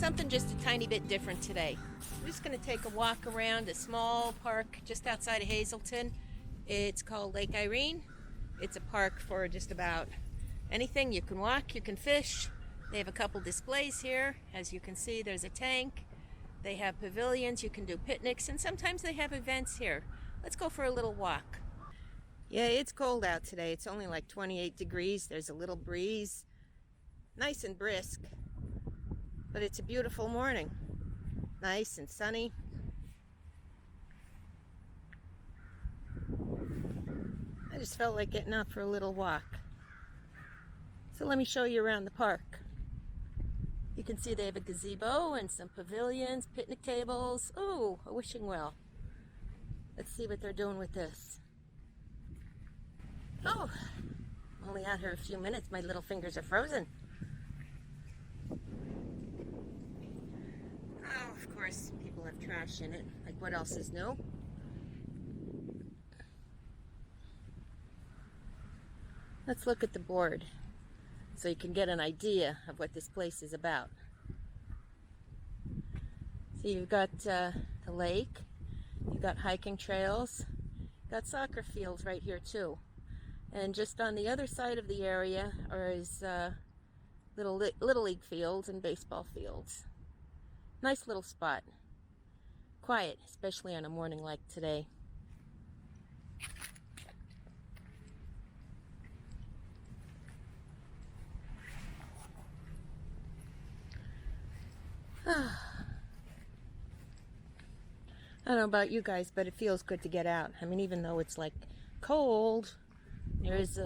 something just a tiny bit different today. I'm just going to take a walk around a small park just outside of Hazleton. It's called Lake Irena. It's a park for just about anything. You can walk, you can fish. They have a couple displays here. As you can see, there's a tank. They have pavilions, you can do picnics, and sometimes they have events here. Let's go for a little walk. Yeah, it's cold out today. It's only like 28 degrees. There's a little breeze. Nice and brisk. But it's a beautiful morning. Nice and sunny. I just felt like getting out for a little walk. So let me show you around the park. You can see they have a gazebo and some pavilions, picnic tables. Oh, a wishing well. Let's see what they're doing with this. Oh, only out here a few minutes. My little fingers are frozen. Oh, of course, people have trash in it. Like, what else is new? Let's look at the board so you can get an idea of what this place is about. So you've got the lake, you've got hiking trails, you've got soccer fields right here too. And just on the other side of the area is little league fields and baseball fields. Nice little spot. Quiet, especially on a morning like today. I don't know about you guys, but it feels good to get out. I mean, even though it's like cold, there's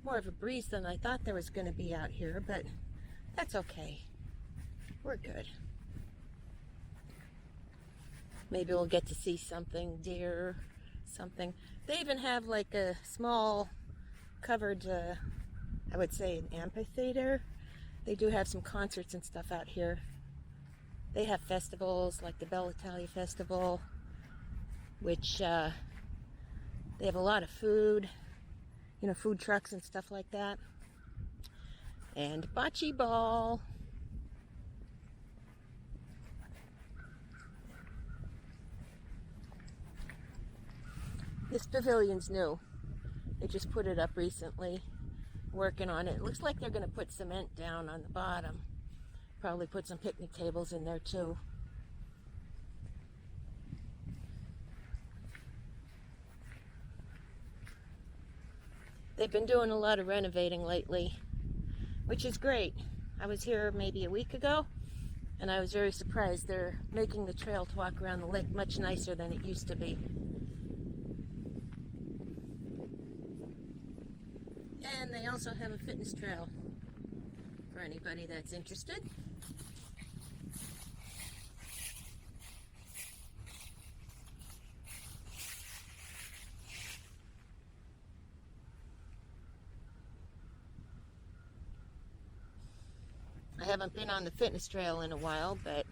more of a breeze than I thought there was going to be out here, but that's okay. We're good. Maybe we'll get to see something, deer, something. They even have like a small covered, I would say an amphitheater. They do have some concerts and stuff out here. They have festivals like the Bella Italia Festival, which they have a lot of food, you know, food trucks and stuff like that. And bocce ball. This pavilion's new. They just put it up recently, working on it. It looks like they're going to put cement down on the bottom. Probably put some picnic tables in there too. They've been doing a lot of renovating lately, which is great. I was here maybe a week ago, and I was very surprised. They're making the trail to walk around the lake much nicer than it used to be. And they also have a fitness trail for anybody that's interested. I haven't been on the fitness trail in a while, but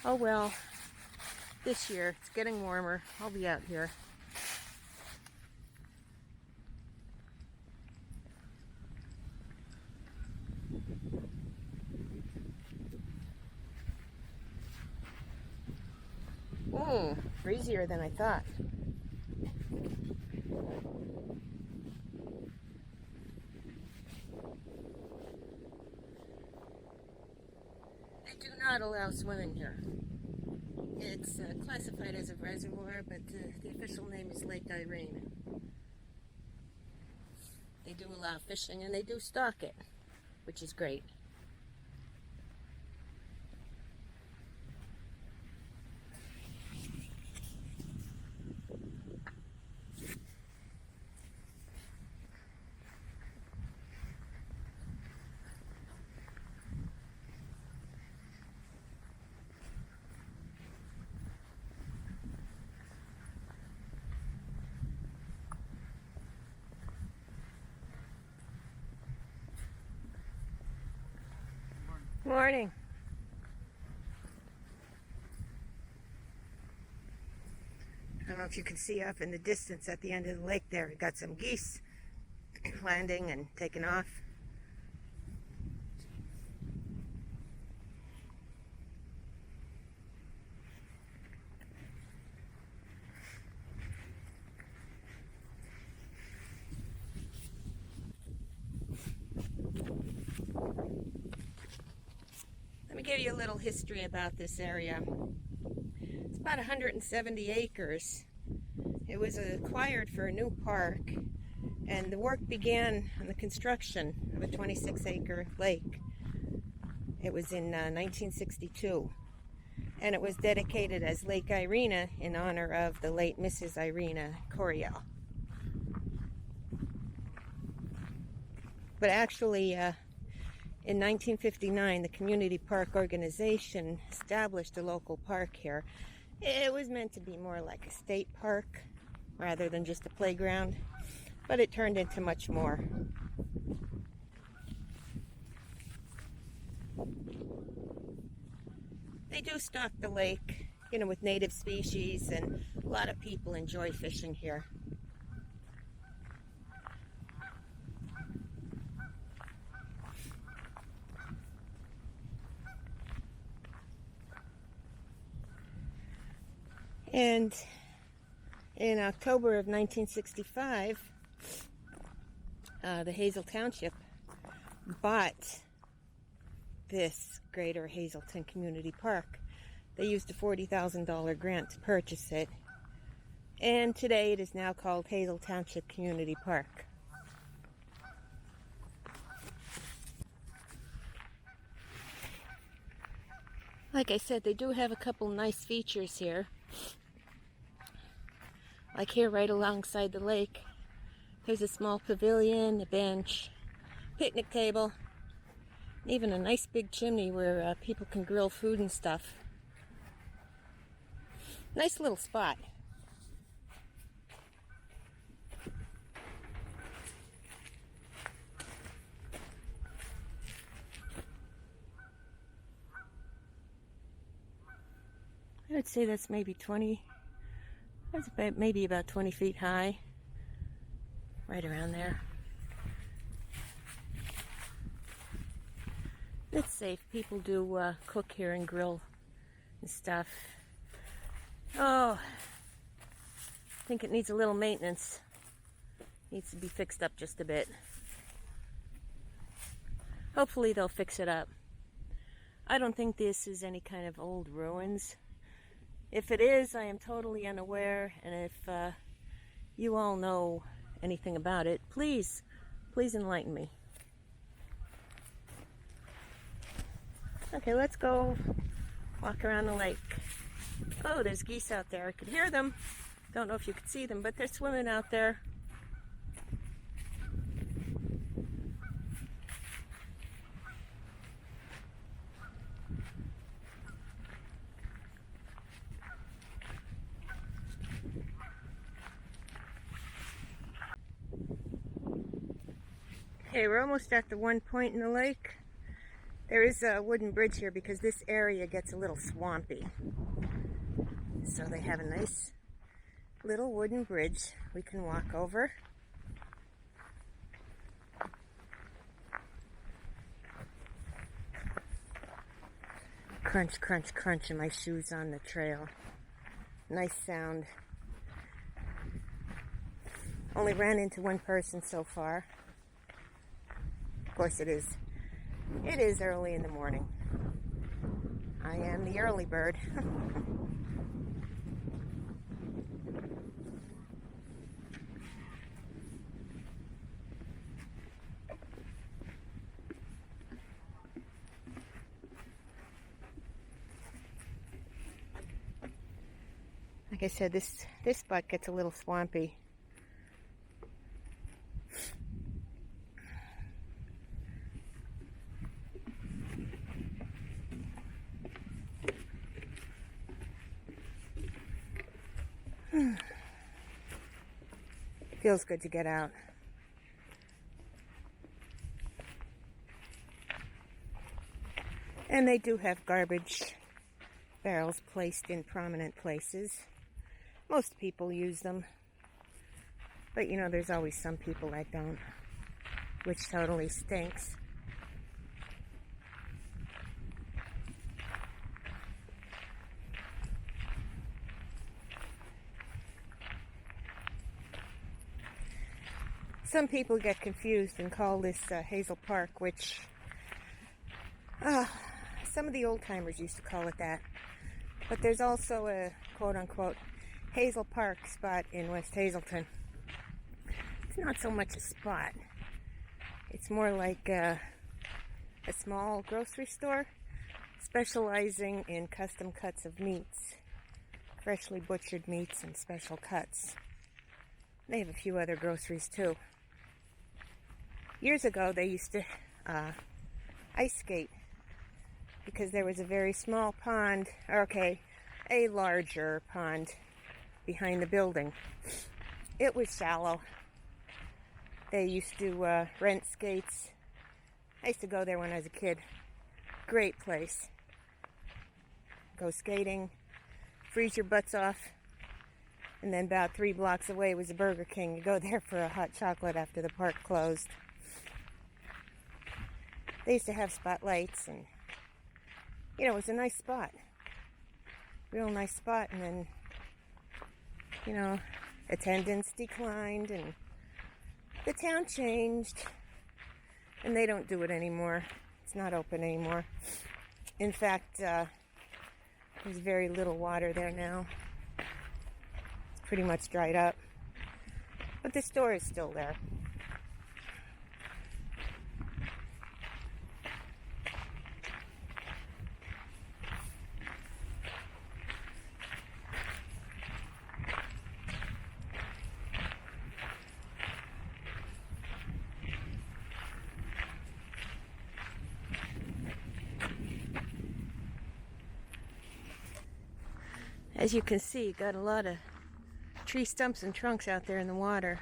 oh well, this year it's getting warmer. I'll be out here. Ooh, breezier than I thought. They do not allow swimming here. It's classified as a reservoir, but the official name is Lake Irena. They do allow fishing and they do stock it, which is great. Morning. I don't know if you can see up in the distance at the end of the lake there. We've got some geese landing and taking off. give you a little history about this area. It's about 170 acres. It was acquired for a new park, and the work began on the construction of a 26-acre lake. It was in 1962, and it was dedicated as Lake Irena in honor of the late Mrs. Irena Coriel. But actually, in 1959, the Community Park organization established a local park here. It was meant to be more like a state park rather than just a playground, but it turned into much more. They do stock the lake, you know, with native species, and a lot of people enjoy fishing here. And in October of 1965, the Hazle Township bought this Greater Hazleton Community Park. They used a $40,000 grant to purchase it, and today it is now called Hazle Township Community Park. Like I said, they do have a couple nice features here. Like here, right alongside the lake, there's a small pavilion, a bench, picnic table, even a nice big chimney where people can grill food and stuff. Nice little spot. I would say that's maybe 20. That's maybe about 20 feet high, right around there. It's safe. People do cook here and grill and stuff. Oh, I think it needs a little maintenance. Needs to be fixed up just a bit. Hopefully they'll fix it up. I don't think this is any kind of old ruins. If it is, I am totally unaware, and if you all know anything about it, please enlighten me. Okay, let's go walk around the lake. Oh, there's geese out there. I could hear them. Don't know if you could see them, but they're swimming out there. Okay, we're almost at the one point in the lake. There is a wooden bridge here because this area gets a little swampy. So they have a nice little wooden bridge we can walk over. Crunch, crunch, crunch in my shoes on the trail. Nice sound. Only ran into one person so far. Of course it is early in the morning. I am the early bird. Like I said, this spot gets a little swampy. Feels good to get out. And they do have garbage barrels placed in prominent places. Most people use them. But you know, there's always some people that don't, which totally stinks. Some people get confused and call this Hazle Park, which Some of the old timers used to call it that. But there's also a quote-unquote Hazle Park spot in West Hazleton. It's not so much a spot. It's more like a small grocery store specializing in custom cuts of meats, freshly butchered meats and special cuts. They have a few other groceries too. Years ago they used to ice skate because there was a very small pond, a larger pond behind the building. It was shallow. They used to rent skates. I used to go there when I was a kid. Great place. Go skating, freeze your butts off, and then about 3 blocks away was a Burger King. You go there for a hot chocolate after the park closed. They used to have spotlights, and it was a nice spot. Real nice spot, and then, attendance declined, and the town changed, and they don't do it anymore. It's not open anymore. In fact, there's very little water there now. It's pretty much dried up. But the store is still there. As you can see, got a lot of tree stumps and trunks out there in the water.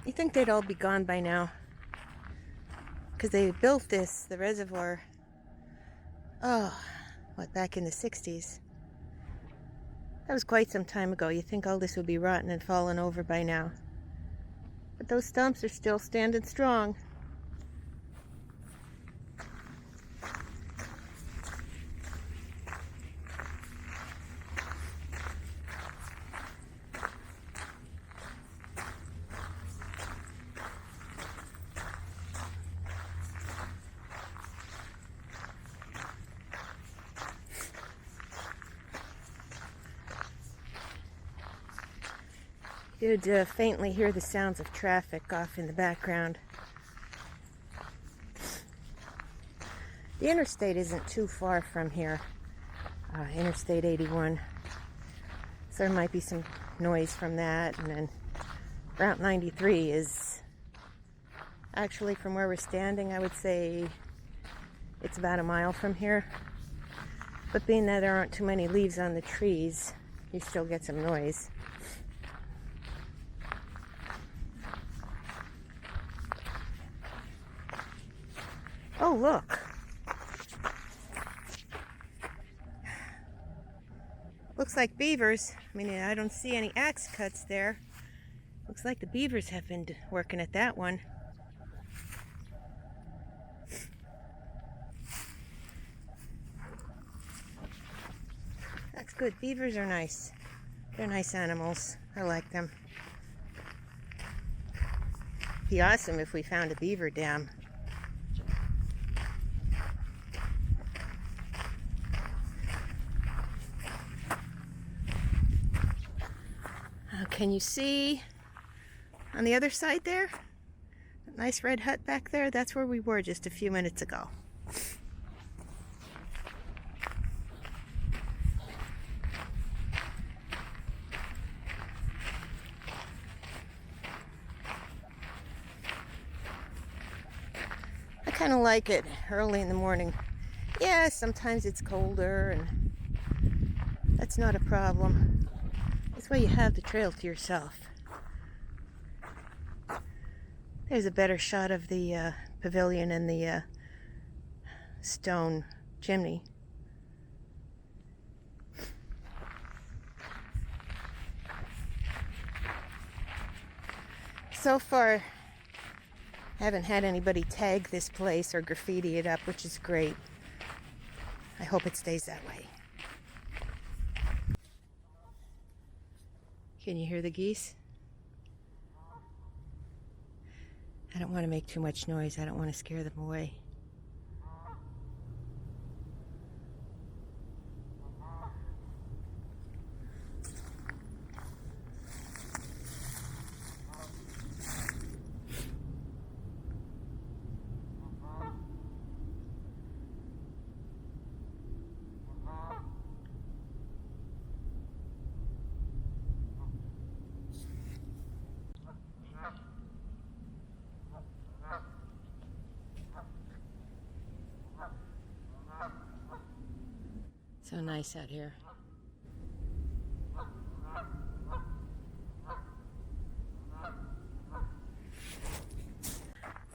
You think they'd all be gone by now, because they built the reservoir, back in the 60s. That was quite some time ago. You think all this would be rotten and fallen over by now. But those stumps are still standing strong. You'd faintly hear the sounds of traffic off in the background. The interstate isn't too far from here, Interstate 81. So there might be some noise from that. And then Route 93 is actually, from where we're standing, I would say it's about a mile from here. But being that there aren't too many leaves on the trees, you still get some noise. Oh, look. Looks like beavers. I mean, I don't see any axe cuts there. Looks like the beavers have been working at that one. That's good. Beavers are nice. They're nice animals. I like them. Be awesome if we found a beaver dam. Can you see on the other side there? That nice red hut back there? That's where we were just a few minutes ago. I kind of like it early in the morning. Yeah, sometimes it's colder, and that's not a problem. This way you have the trail to yourself. There's a better shot of the pavilion and the stone chimney. So far, I haven't had anybody tag this place or graffiti it up, which is great. I hope it stays that way. Can you hear the geese? I don't want to make too much noise. I don't want to scare them away. nice out here.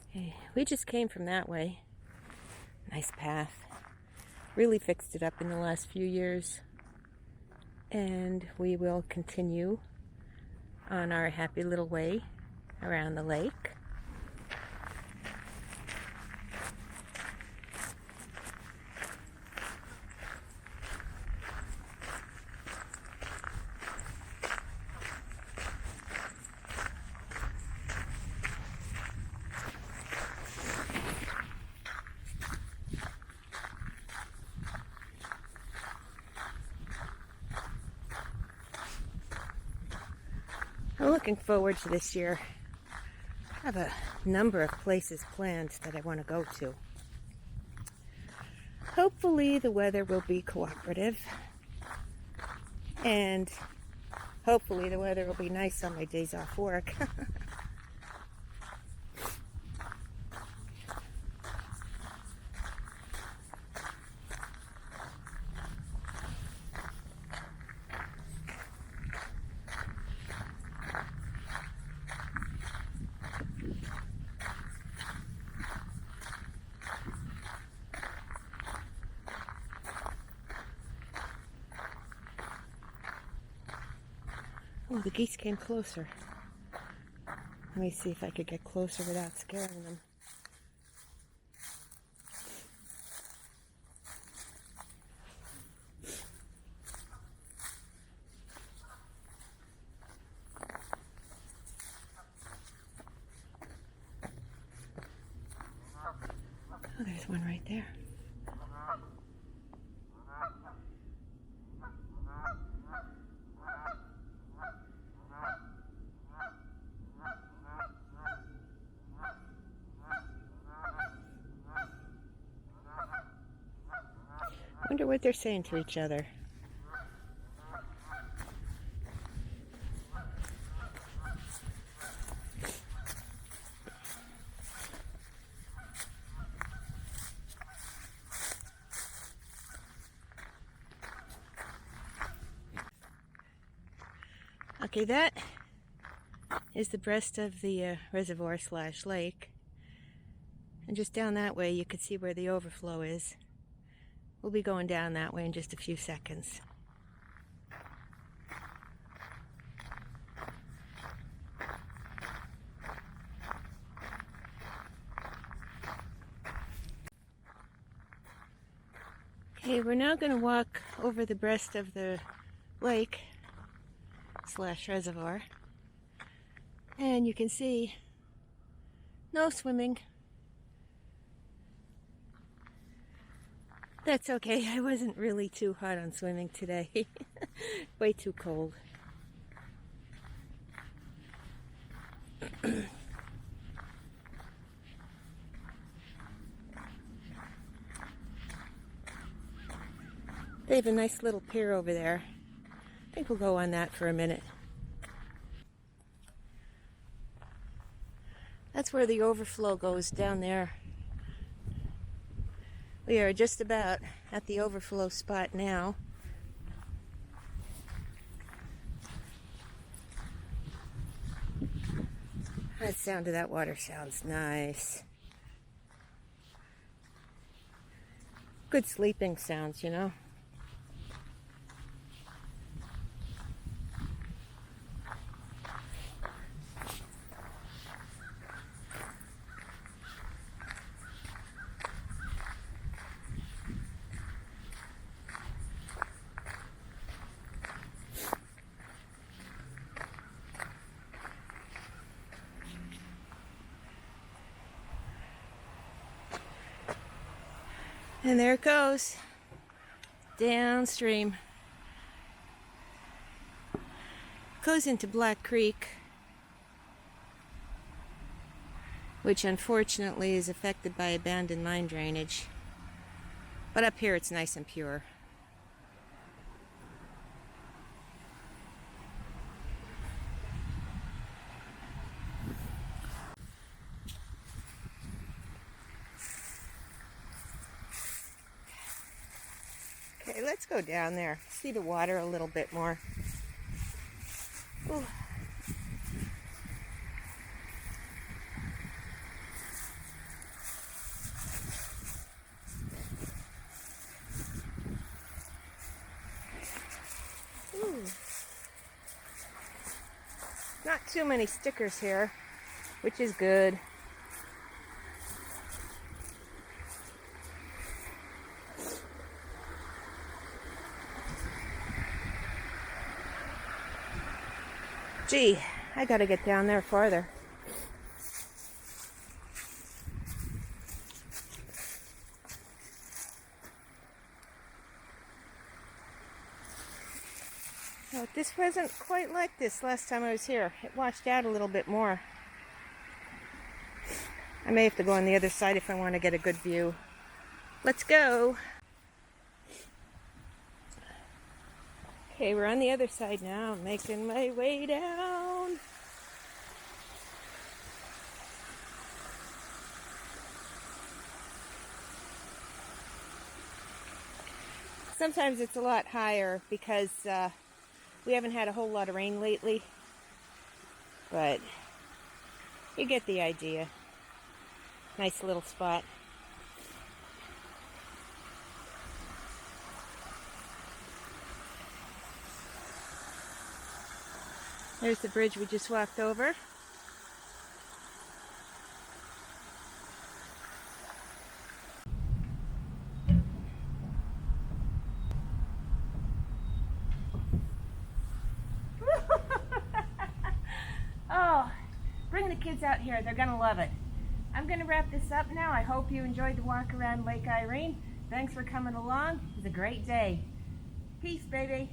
Okay, we just came from that way. Nice path. Really fixed it up in the last few years. And we will continue on our happy little way around the lake. I'm looking forward to this year. I have a number of places planned that I want to go to. Hopefully the weather will be cooperative, and hopefully the weather will be nice on my days off work. Oh, the geese came closer. Let me see if I could get closer without scaring them. Oh, there's one right there. Wonder what they're saying to each other. Okay, that is the breast of the reservoir / lake. And just down that way you could see where the overflow is. We'll be going down that way in just a few seconds. Okay, we're now going to walk over the breast of the lake / reservoir. And you can see no swimming. That's okay, I wasn't really too hot on swimming today. Way too cold. They have a nice little pier over there. I think we'll go on that for a minute. That's where the overflow goes, down there. We are just about at the overflow spot now. The sound of that water sounds nice. Good sleeping sounds, you know. And there it goes, downstream. Goes into Black Creek, which unfortunately is affected by abandoned mine drainage. But up here it's nice and pure. Okay, let's go down there, see the water a little bit more. Ooh. Ooh. Not too many stickers here, which is good. Gee, I gotta get down there farther. Oh, this wasn't quite like this last time I was here. It washed out a little bit more. I may have to go on the other side if I want to get a good view. Let's go. Okay, we're on the other side now, making my way down. Sometimes it's a lot higher because we haven't had a whole lot of rain lately, but you get the idea. Nice little spot. There's the bridge we just walked over. Oh, bring the kids out here. They're going to love it. I'm going to wrap this up now. I hope you enjoyed the walk around Lake Irene. Thanks for coming along. It was a great day. Peace, baby.